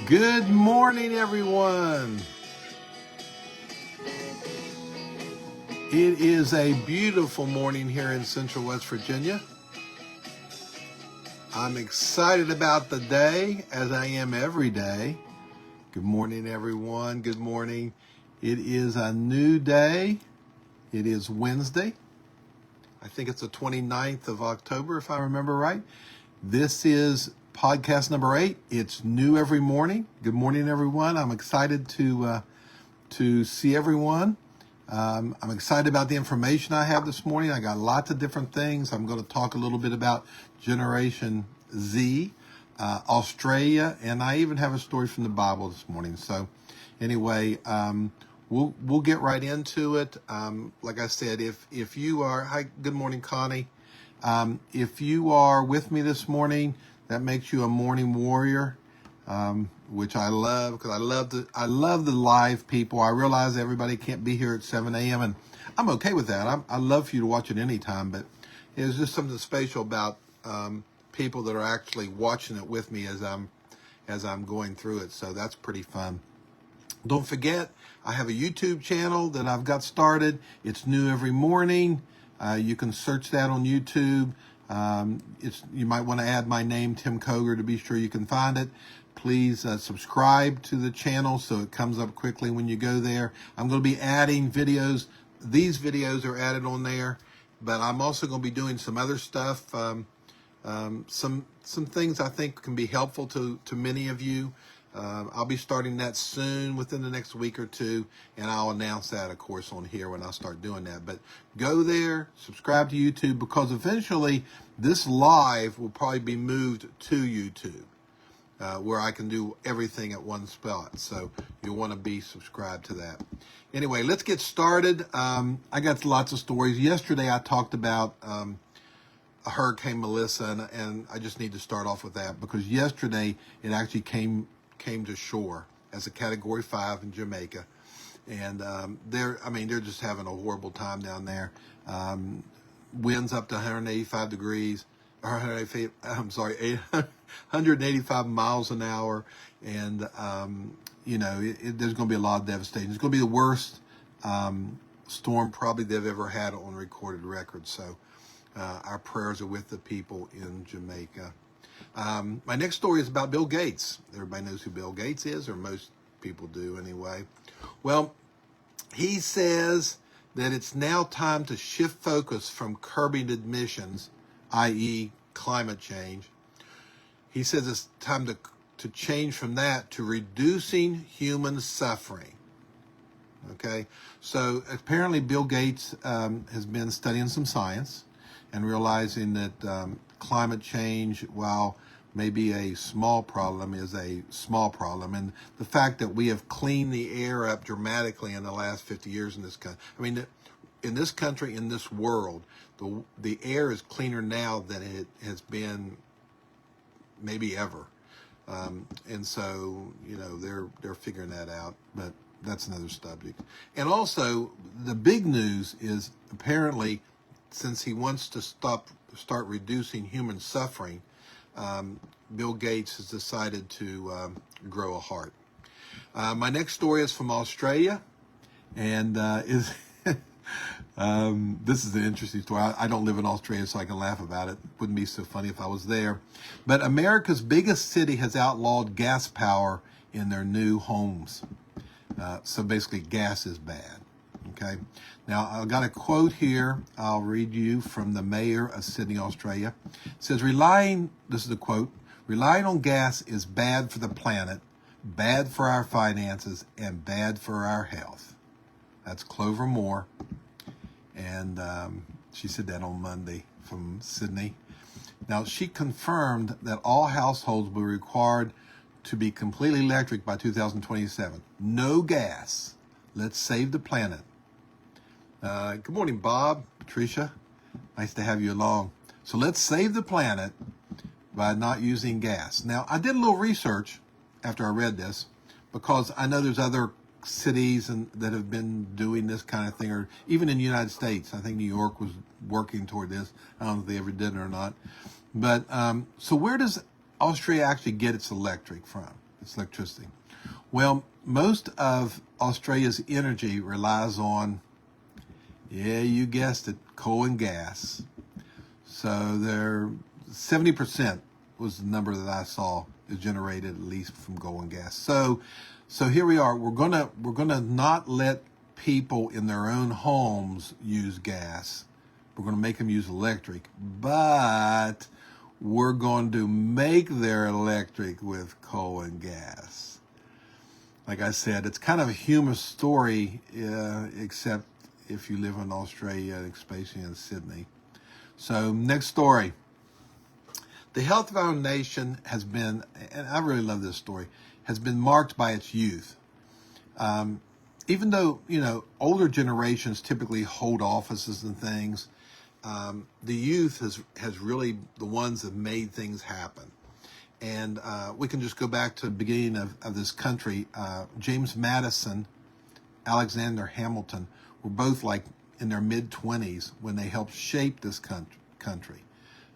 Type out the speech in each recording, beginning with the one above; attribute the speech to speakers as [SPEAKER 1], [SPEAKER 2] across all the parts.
[SPEAKER 1] Good morning, everyone. It is a beautiful morning here in Central West Virginia. I'm excited about the day, as I am every day. Good morning, everyone. Good morning. It is a new day. It is Wednesday. I think it's the 29th of October, if I remember right. This is podcast number 8. It's new every morning. Good morning, everyone. I'm excited to see everyone. I'm excited about the information I have this morning. I got lots of different things. I'm going to talk a little bit about Generation Z, Australia, and I even have a story from the Bible this morning. So, anyway, we'll get right into it. Like I said, if you are, hi, good morning, Connie. If you are with me this morning, that makes you a morning warrior, which I love because I love the live people. I realize everybody can't be here at 7 a.m. and I'm okay with that. I love for you to watch it anytime, but there's just something special about people that are actually watching it with me as I'm going through it. So that's pretty fun. Don't forget, I have a YouTube channel that I've got started. It's new every morning. You can search that on YouTube. You might want to add my name, Tim Koger, to be sure you can find it. Please subscribe to the channel so it comes up quickly when you go there. I'm going to be adding videos. These videos are added on there, but I'm also going to be doing some other stuff. Some things I think can be helpful to many of you. I'll be starting that soon, within the next week or two, and I'll announce that, of course, on here when I start doing that. But go there, subscribe to YouTube, because eventually this live will probably be moved to YouTube, where I can do everything at one spot. So you'll want to be subscribed to that. Anyway, let's get started. I got lots of stories. Yesterday I talked about Hurricane Melissa, and I just need to start off with that because yesterday it actually came to shore as a Category 5 in Jamaica, and they're just having a horrible time down there. Winds up to 185 degrees, or 185 miles an hour, and there's going to be a lot of devastation. It's going to be the worst storm probably they've ever had on recorded record. So our prayers are with the people in Jamaica. My next story is about Bill Gates. Everybody knows who Bill Gates is, or most people do anyway. Well, he says that it's now time to shift focus from curbing emissions, i.e. climate change. He says it's time to change from that to reducing human suffering. Okay, so apparently Bill Gates has been studying some science and realizing that climate change, while maybe a small problem, is a small problem. And the fact that we have cleaned the air up dramatically in the last 50 years in this country. I mean, in this country, in this world, the air is cleaner now than it has been maybe ever. And so, they're figuring that out, but that's another subject. And also, the big news is apparently, since he wants to start reducing human suffering, Bill Gates has decided to grow a heart. My next story is from Australia, and this is an interesting story. I don't live in Australia, so I can laugh about it. Wouldn't be so funny if I was there. But America's biggest city has outlawed gas power in their new homes. So basically, gas is bad. Okay. Now, I've got a quote here. I'll read you from the mayor of Sydney, Australia. It says, this is a quote, "Relying on gas is bad for the planet, bad for our finances, and bad for our health." That's Clover Moore. And she said that on Monday from Sydney. Now, she confirmed that all households will be required to be completely electric by 2027. No gas. Let's save the planet. Good morning, Bob, Patricia. Nice to have you along. So let's save the planet by not using gas. Now, I did a little research after I read this because I know there's other cities that have been doing this kind of thing, or even in the United States. I think New York was working toward this. I don't know if they ever did it or not. But so where does Australia actually get its electric from? It's electricity. Well, most of Australia's energy relies on, yeah, you guessed it, coal and gas. So there, 70% was the number that I saw is generated at least from coal and gas. So here we are. We're gonna not let people in their own homes use gas. We're going to make them use electric, but we're going to make their electric with coal and gas. Like I said, it's kind of a humorous story, except if you live in Australia, especially in Sydney. So next story. The health of our nation has been, and I really love this story, has been marked by its youth. Even though, older generations typically hold offices and things, the youth has really the ones that made things happen. And we can just go back to the beginning of this country. James Madison, Alexander Hamilton were both like in their mid-20s when they helped shape this country.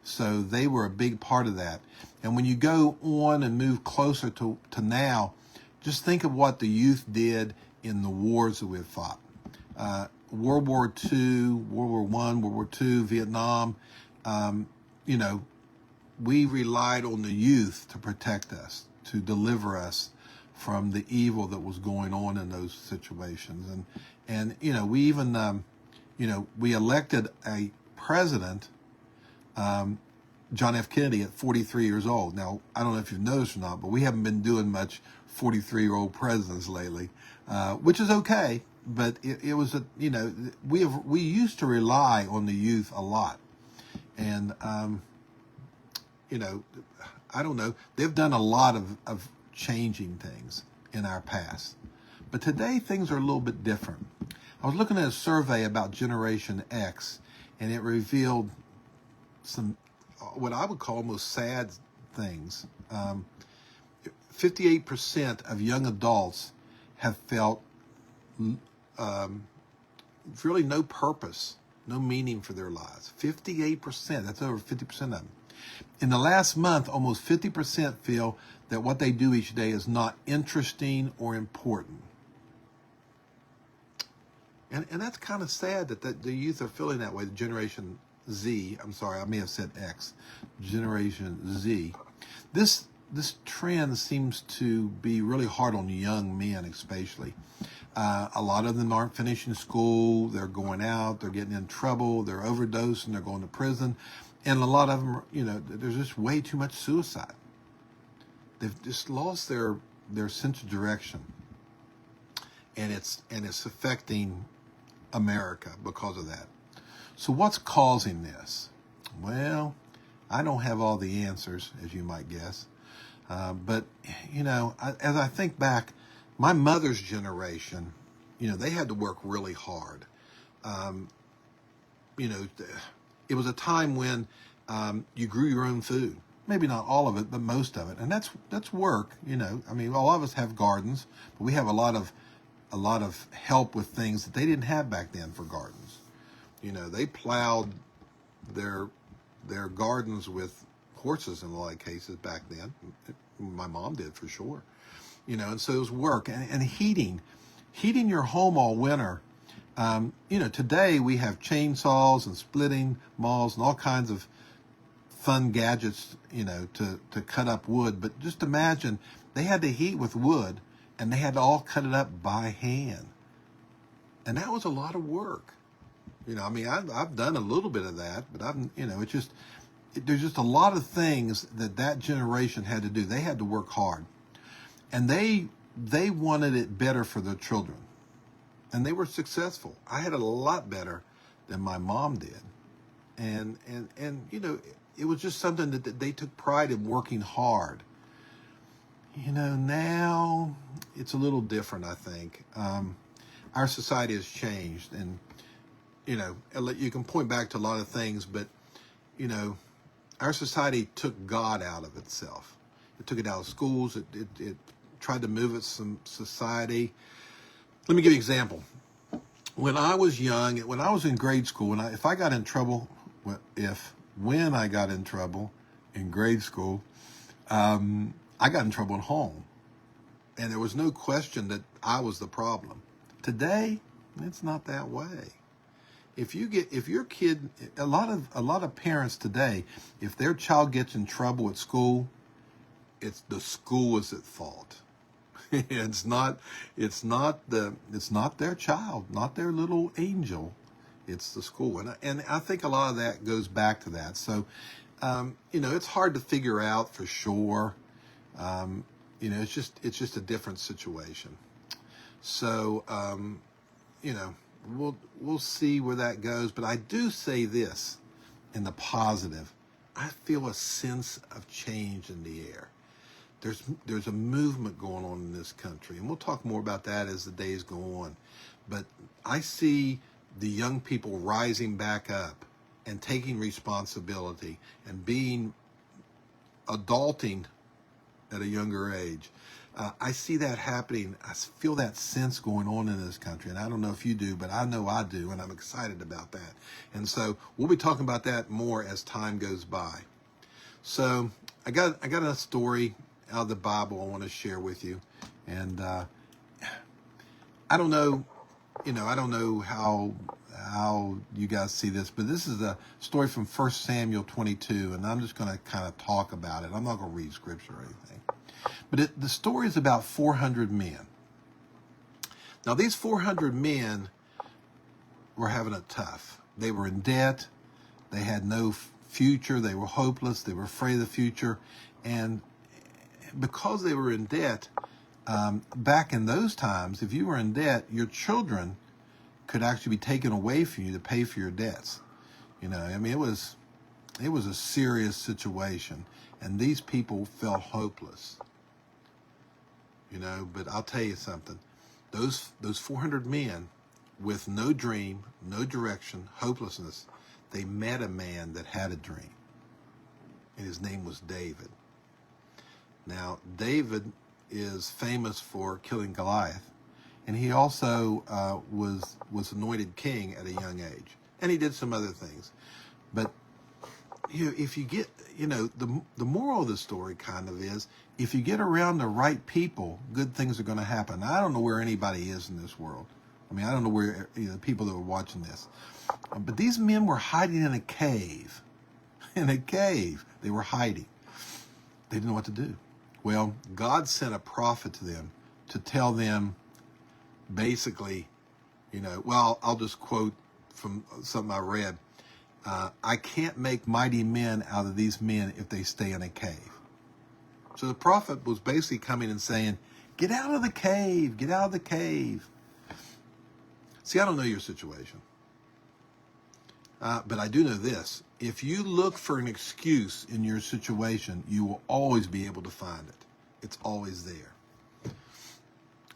[SPEAKER 1] So they were a big part of that. And when you go on and move closer to now, just think of what the youth did in the wars that we've fought. World War II, World War I, World War II, Vietnam, we relied on the youth to protect us, to deliver us from the evil that was going on in those situations. And we even, we elected a president, John F. Kennedy, at 43 years old. Now, I don't know if you've noticed or not, but we haven't been doing much 43-year-old presidents lately, which is okay. But it was we used to rely on the youth a lot, and I don't know, they've done a lot of changing things in our past, but today things are a little bit different. I was looking at a survey about Generation X, and it revealed some what I would call almost sad things. 58% of young adults have felt really no purpose, no meaning for their lives. 58%, that's over 50% of them. In the last month, almost 50% feel that what they do each day is not interesting or important. And that's kind of sad that the youth are feeling that way, the Generation Z. I'm sorry, I may have said X. Generation Z. This trend seems to be really hard on young men, especially. A lot of them aren't finishing school. They're going out. They're getting in trouble. They're overdosing. They're going to prison. And a lot of them, there's just way too much suicide. They've just lost their sense of direction. And it's affecting America because of that. So what's causing this? Well, I don't have all the answers, as you might guess. But, as I think back, my mother's generation, they had to work really hard. It was a time when you grew your own food. Maybe not all of it, but most of it. And that's work, a lot of us have gardens, but we have a lot of help with things that they didn't have back then for gardens. They plowed their gardens with horses in a lot of cases back then. My mom did for sure. And so it was work and heating your home all winter. Today we have chainsaws and splitting malls and all kinds of fun gadgets, to cut up wood. But just imagine they had to heat with wood and they had to all cut it up by hand. And that was a lot of work. I've done a little bit of that, but there's just a lot of things that generation had to do. They had to work hard, and they wanted it better for their children, and they were successful. I had it a lot better than my mom did, and it was just something that they took pride in working hard. Now it's a little different, I think. Our society has changed, and you can point back to a lot of things, but our society took God out of itself. It took it out of schools. It tried to move it some society. Let me give you an example. When I was young, when I was in grade school, when I got in trouble in grade school, I got in trouble at home. And there was no question that I was the problem. Today, it's not that way. If your kid, a lot of parents today, if their child gets in trouble at school, it's the school is at fault. It's not their child, not their little angel. It's the school, and I think a lot of that goes back to that. So, it's hard to figure out for sure. It's just a different situation. So, we'll see where that goes. But I do say this in the positive. I feel a sense of change in the air. There's a movement going on in this country, and we'll talk more about that as the days go on. But I see the young people rising back up and taking responsibility and being adulting at a younger age. I see that happening. I feel that sense going on in this country, and I don't know if you do, but I know I do, and I'm excited about that. And so we'll be talking about that more as time goes by. So I got a story out of the Bible I want to share with you, and I don't know how you guys see this, but this is a story from 1 Samuel 22, and I'm just going to kind of talk about it. I'm not going to read scripture or anything. But the story is about 400 men. Now, these 400 men were having it tough. They were in debt. They had no future. They were hopeless. They were afraid of the future. And because they were in debt, back in those times, if you were in debt, your children could actually be taken away from you to pay for your debts. It was a serious situation, and these people felt hopeless. But I'll tell you something. Those 400 men with no dream, no direction, hopelessness, they met a man that had a dream, and his name was David. Now, David is famous for killing Goliath, and he also was anointed king at a young age, and he did some other things. But if you get, the moral of the story kind of is, if you get around the right people, good things are going to happen. Now, I don't know where anybody is in this world. I don't know where people that were watching this, but these men were hiding in a cave. In a cave, they were hiding. They didn't know what to do. Well, God sent a prophet to them to tell them, basically, I'll just quote from something I read. I can't make mighty men out of these men if they stay in a cave. So the prophet was basically coming and saying, get out of the cave, get out of the cave. See, I don't know your situation. But I do know this. If you look for an excuse in your situation, you will always be able to find it. It's always there.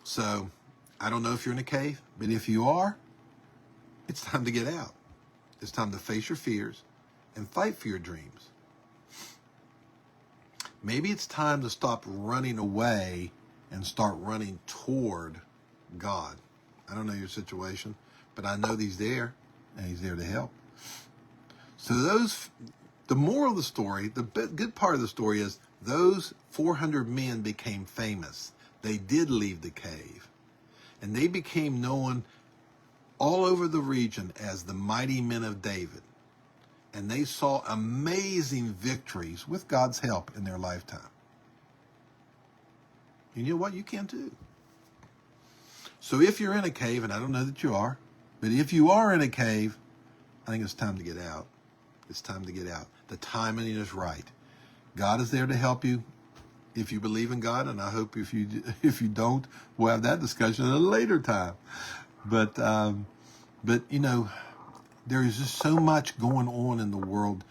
[SPEAKER 1] So I don't know if you're in a cave, but if you are, it's time to get out. It's time to face your fears and fight for your dreams. Maybe it's time to stop running away and start running toward God. I don't know your situation, but I know He's there, and He's there to help. So the moral of the story, the good part of the story is those 400 men became famous. They did leave the cave, and they became known all over the region as the mighty men of David. And they saw amazing victories with God's help in their lifetime. And you know what? You can too. So if you're in a cave, and I don't know that you are, but if you are in a cave, I think it's time to get out. It's time to get out. The timing is right. God is there to help you if you believe in God, and I hope if you don't, we'll have that discussion at a later time. But there is just so much going on in the world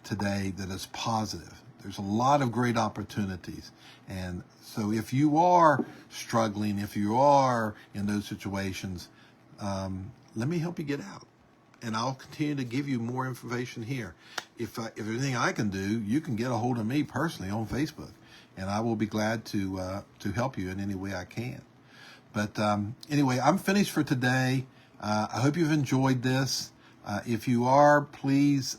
[SPEAKER 1] today that is positive. There's a lot of great opportunities. And so if you are struggling, if you are in those situations, let me help you get out. And I'll continue to give you more information here. If there's anything I can do, you can get a hold of me personally on Facebook. And I will be glad to help you in any way I can. But anyway, I'm finished for today. I hope you've enjoyed this. If you are, please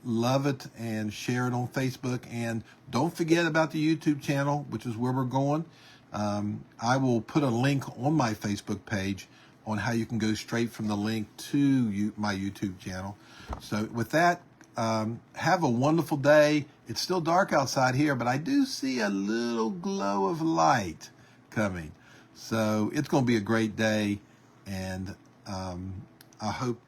[SPEAKER 1] love it and share it on Facebook. And don't forget about the YouTube channel, which is where we're going. I will put a link on my Facebook page on how you can go straight from the link to my YouTube channel. So with that, have a wonderful day. It's still dark outside here, but I do see a little glow of light coming. So it's going to be a great day, and I hope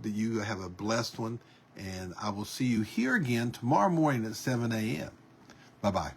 [SPEAKER 1] that you have a blessed one, and I will see you here again tomorrow morning at 7 a.m. Bye-bye.